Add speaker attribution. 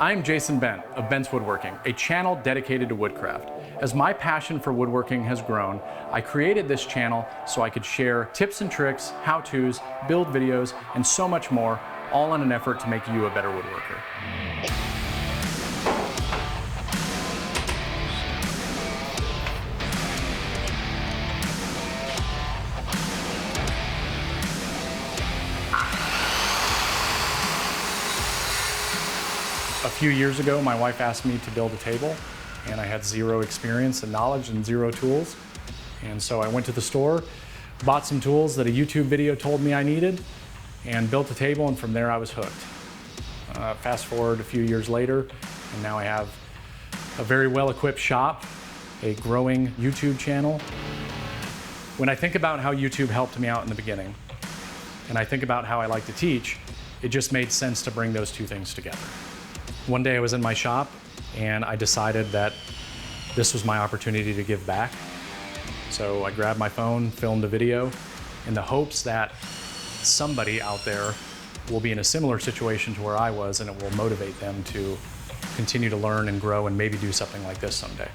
Speaker 1: I'm Jason Bent of Bent's Woodworking, a channel dedicated to woodcraft. As my passion for woodworking has grown, I created this channel so I could share tips and tricks, how-tos, build videos, and so much more, all in an effort to make you a better woodworker. A few years ago, my wife asked me to build a table, and I had zero experience and knowledge and zero tools. And so I went to the store, bought some tools that a YouTube video told me I needed, and built a table, and from there I was hooked. Fast forward a few years later, and now I have a very well-equipped shop, a growing YouTube channel. When I think about how YouTube helped me out in the beginning, and I think about how I like to teach, it just made sense to bring those two things together. One day I was in my shop and I decided that this was my opportunity to give back. So I grabbed my phone, filmed a video in the hopes that somebody out there will be in a similar situation to where I was, and it will motivate them to continue to learn and grow and maybe do something like this someday.